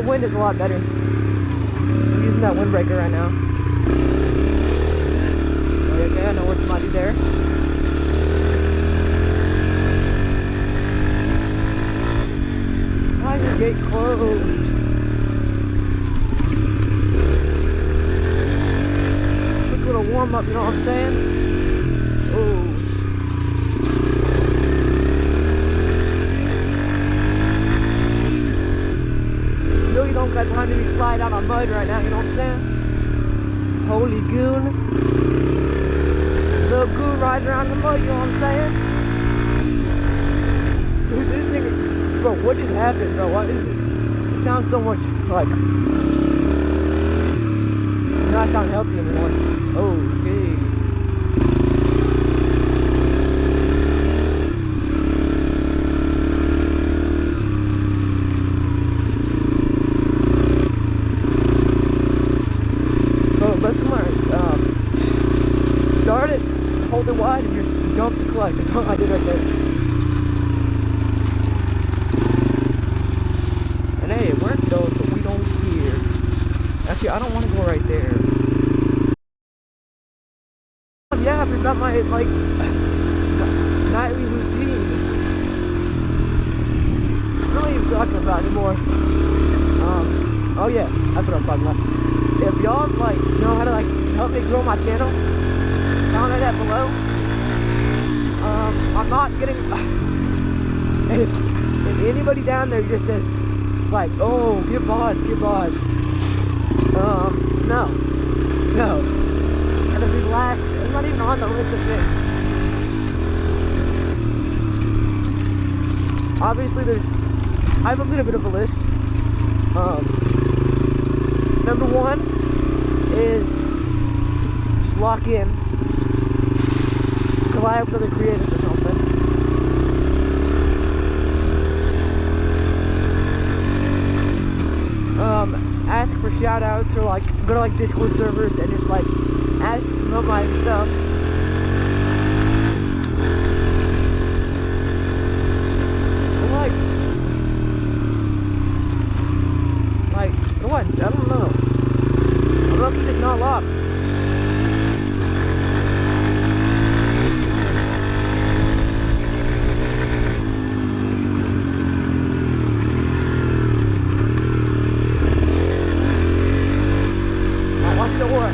the wind is a lot better. I'm using that windbreaker right now. Okay, I know where somebody there. Why is the gate closed? Quick little warm up, you know what I'm saying? Oh. You don't got time to be slide out on mud right now, you know what I'm saying? Holy goon. Little goon riding around the mud, you know what I'm saying? Dude, this thing, bro, what just happened, bro? What is it? It sounds so much like, it's not sound healthy anymore. Okay. Start it, hold it wide, and just dump the clutch. That's all I did right there. And hey, it worked though, so we don't care. Actually, I don't want to go right there. Yeah, I forgot my, like, nightly routine. What am I even talking about anymore? Oh yeah, that's what I'm talking about. If y'all, like, know how to, like, help me grow my channel, comment that below. I'm not getting, if anybody down there just says, like, oh, get VODs, no, and it'll be last, it's not even on the list of things. Obviously I have a little bit of a list. Number one is just lock in, collab with other creators or something. Ask for shout outs or like go to like Discord servers and just like ask to promote my stuff. Like what? I don't know. I'm lucky it's not locked. Watch the door.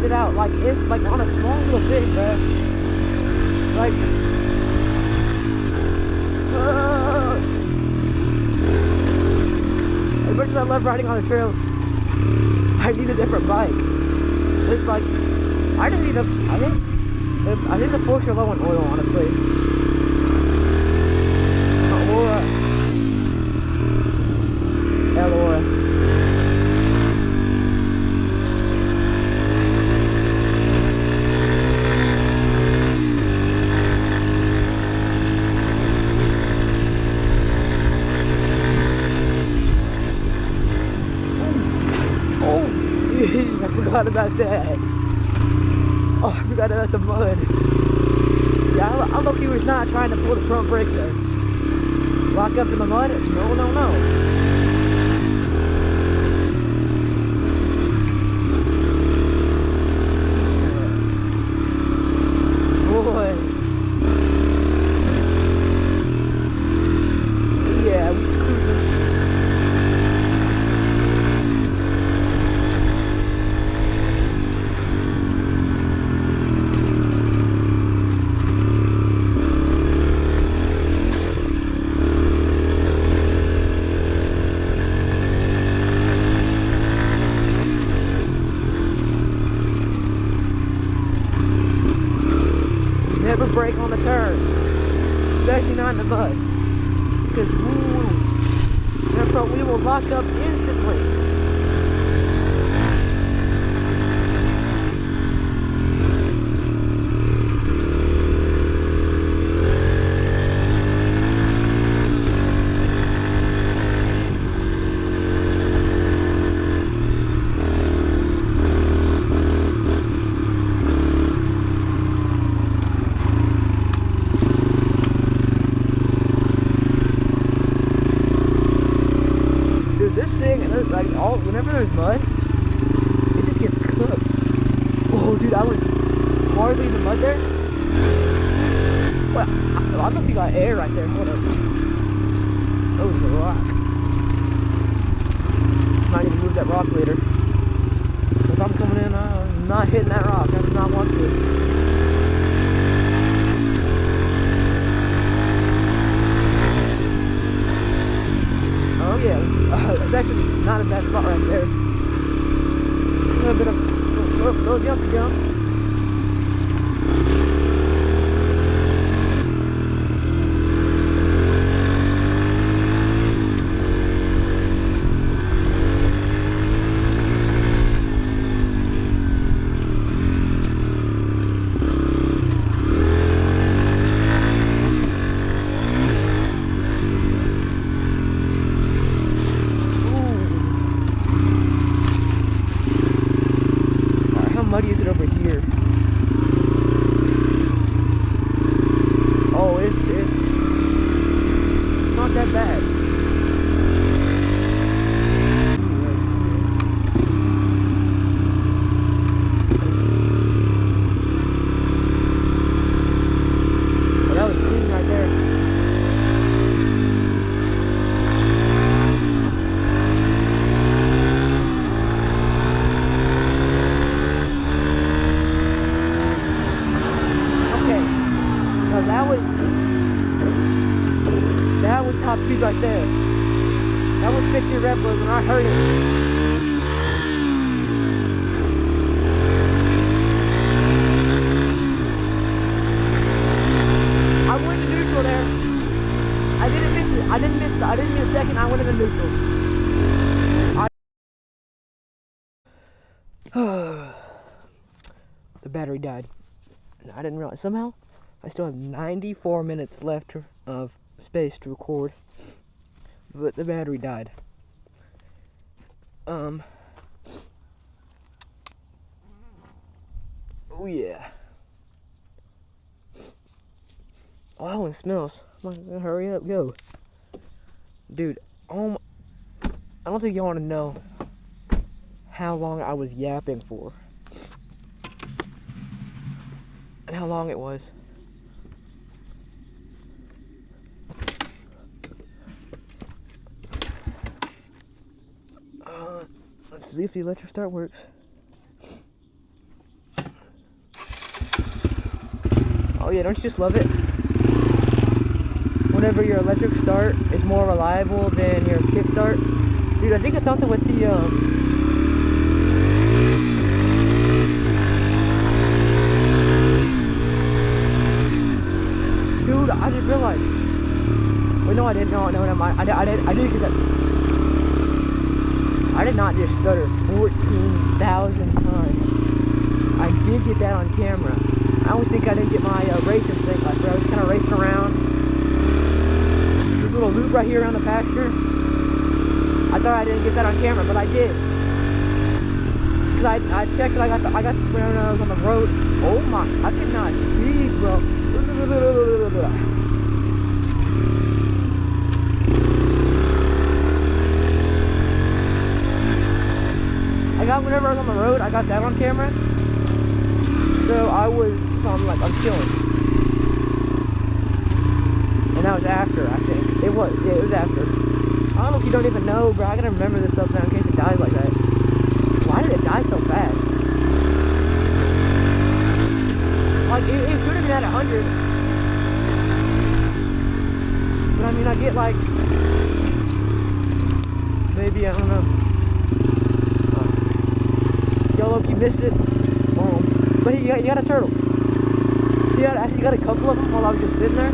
It out like it's like on a small little thing, bro. Like as much as I love riding on the trails, I need a different bike. It's like I think the forks are low on oil, honestly. Elora. I forgot about that. Oh, I forgot about the mud. Yeah, I low-key was not trying to pull the front brake there. Lock up in the mud? No. to brake on the turns, especially not in the mud. Because their front wheel will lock up instantly. Whenever there's mud, it just gets cooked. Oh, dude, I was hardly in the mud there. Well, I don't know if you got air right there. Hold up. That was a rock. I'm not gonna move that rock later. If I'm coming in, I'm not hitting that rock. I do not want to. Oh yeah, it's actually not a bad spot right there. A little bit of little jumpy jump. Muddy is it over here? Oh, it's not that bad. Oh, that was clean right there. That was top speed right there. That was 50 Red Bulls and I heard it. I went into neutral there. I didn't miss it. I didn't miss a second. I went into neutral. The battery died. And I didn't realize. Somehow, I still have 94 minutes left of space to record, but the battery died. Oh yeah. Oh, that one smells. Hurry up, go, dude. I don't think y'all want to know how long I was yapping for, and how long it was. Let's see if the electric start works. Oh yeah, don't you just love it? Whenever your electric start is more reliable than your kick start. Dude, I think it's something with the dude, I just realized. Wait, no, I didn't. No, never mind. I did because I did not just stutter 14,000 times. I did get that on camera. I always think I didn't get my racing thing. Like, I was kind of racing around this little loop right here around the pasture. I thought I didn't get that on camera, but I did. Cause I checked it. I got when I was on the road. Oh my! I could not speed, bro. Whenever I was on the road, I got that on camera. So I'm chilling. And that was after, I think. It was after. I don't know if you don't even know, bro. I gotta remember this stuff now in case it dies like that. Why did it die so fast? Like, it should have been at 100. But I mean, I get like, maybe, I don't know. Yo, look, you missed it. Boom. But you got a turtle. I actually got a couple of them while I was just sitting there.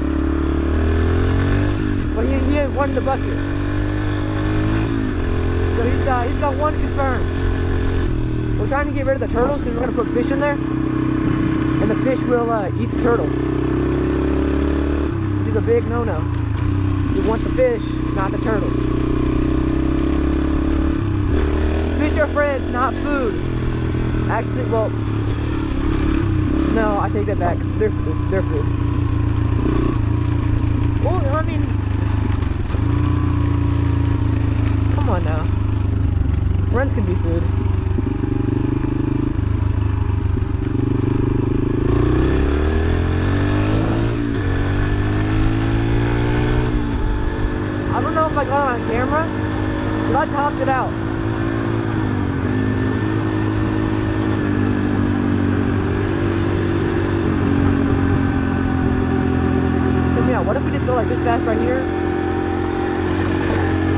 But he had one in the bucket. So he's got one confirmed. We're trying to get rid of the turtles because we're going to put fish in there. And the fish will eat the turtles. Which is a big no-no. You want the fish, not the turtles. Fish are friends, not food. Actually, well, no, I take that back. They're food. They're food. Well, I mean, come on now. Friends can be food. I don't know if I got it on camera, but I topped it out. What if we just go like this fast right here?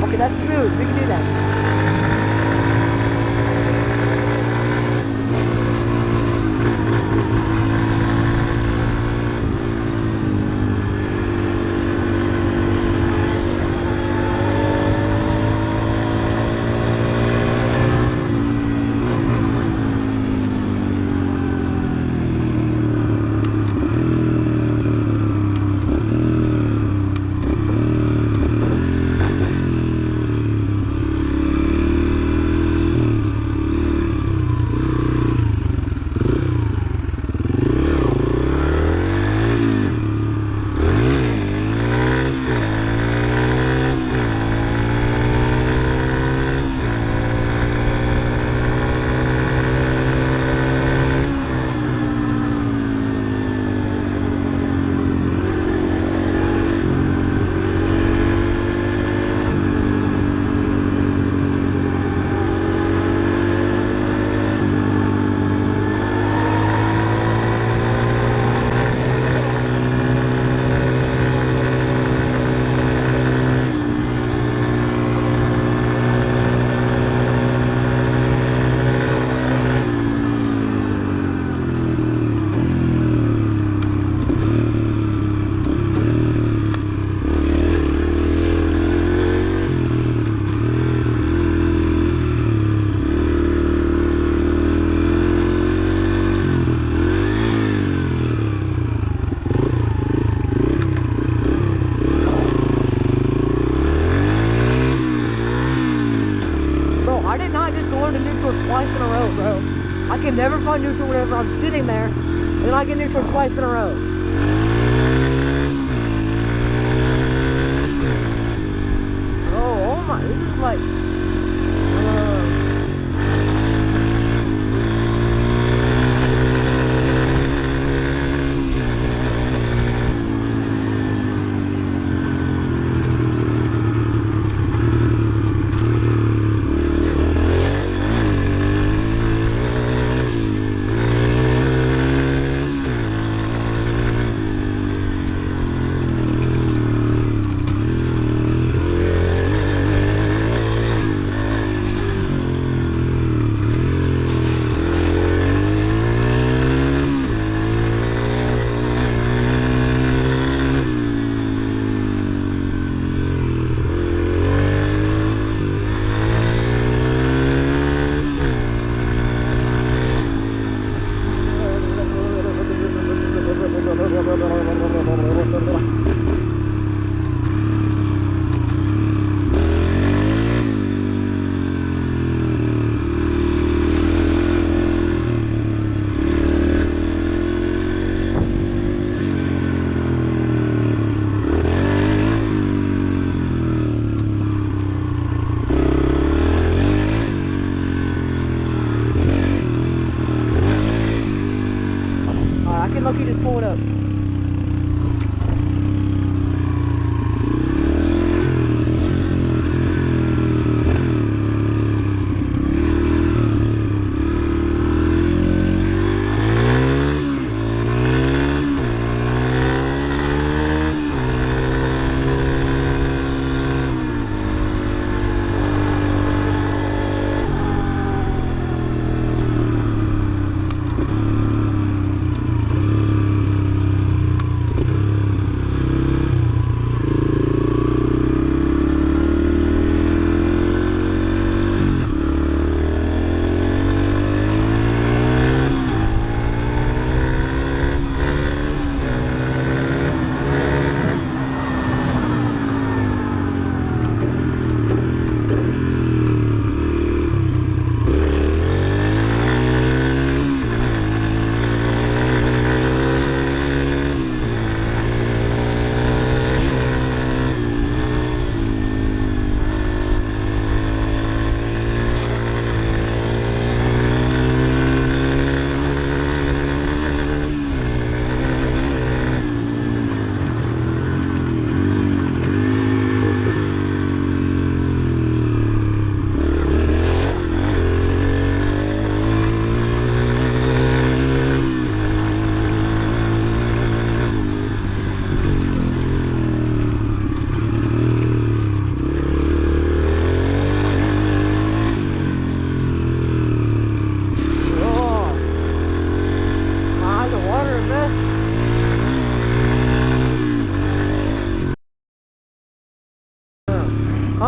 Okay, that's smooth. We can do that. Twice in a row, bro. I can never find neutral whenever I'm sitting there, and then I get neutral twice in a row. Oh my, this is like... I can lucky just pull it up.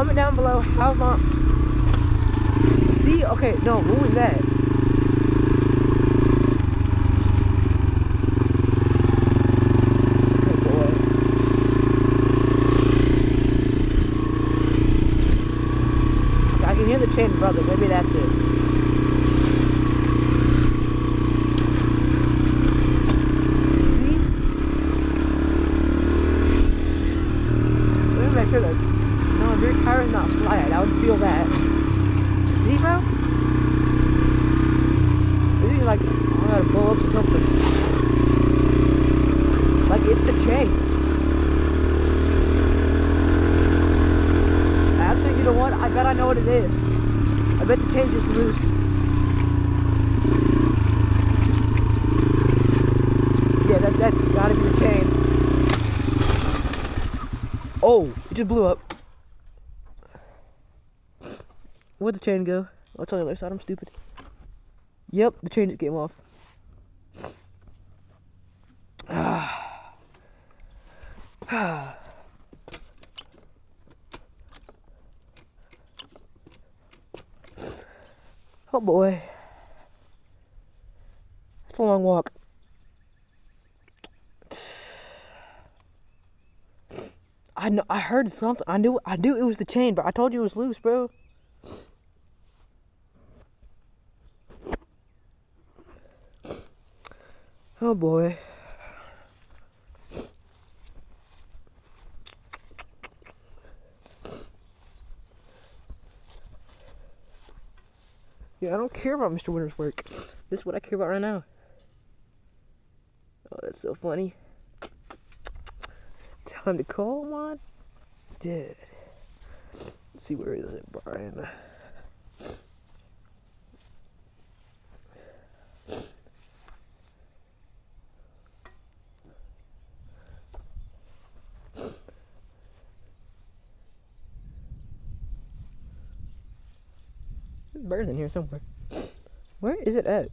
Comment down below how long. See, okay, no, what was that? Oh boy. Okay, I can hear the chain, brother. Maybe that's it. See? Let me make sure that no, if your tire is not flat, I would feel that. See, bro? This is like, I gotta blow up something. Like, it's the chain. Actually, you know what? I bet I know what it is. I bet the chain's just loose. Yeah, that's gotta be the chain. Oh, it just blew up. Where'd the chain go? Oh, it's on the other side, I'm stupid. Yep, the chain just came off. Oh boy. It's a long walk. I heard something. I knew it was the chain, but I told you it was loose, bro. Oh boy. Yeah, I don't care about Mr. Winter's work. This is what I care about right now. Oh, that's so funny. Time to call my dad. Let's see, where is it, Brian? There's birds in here somewhere. Where is it at?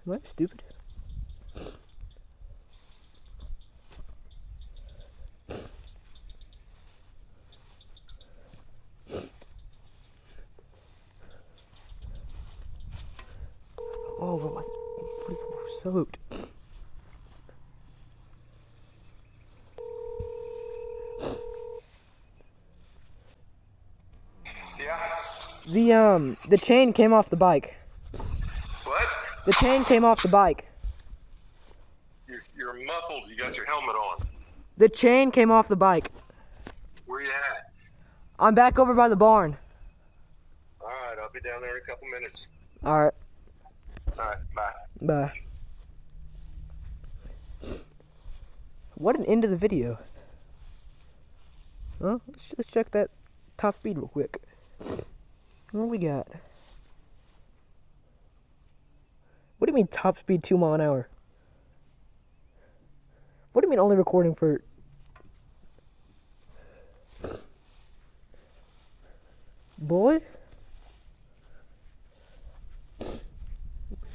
Am I stupid? Oh, bro, my freaking soaked. Yeah. The chain came off the bike. What? The chain came off the bike. You're muffled. You got your helmet on. The chain came off the bike. Where you at? I'm back over by the barn. All right, I'll be down there in a couple minutes. Alright. All right, bye. Bye. What an end to the video. Well, let's check that top speed real quick. What do we got? What do you mean top speed 2 miles an hour? What do you mean only recording for... Boy?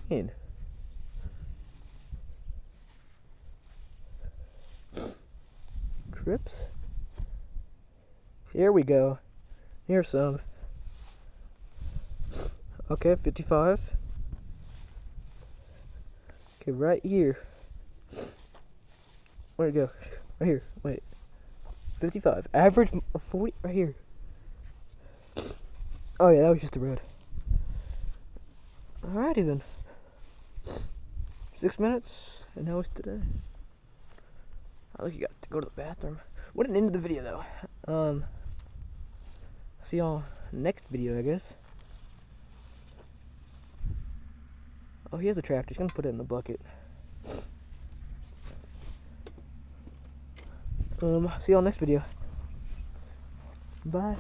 Man. Trips? Here we go. Here's some. Okay, 55. Okay, right here. Where'd it go? Right here. Wait. 55. Average of 40. Right here. Oh yeah, that was just the road. Alrighty then. 6 minutes, and now it's today. Oh, look, you got to go to the bathroom. What an end of the video, though. See y'all next video, I guess. Oh, he has a tractor. He's gonna put it in the bucket. See y'all next video. Bye.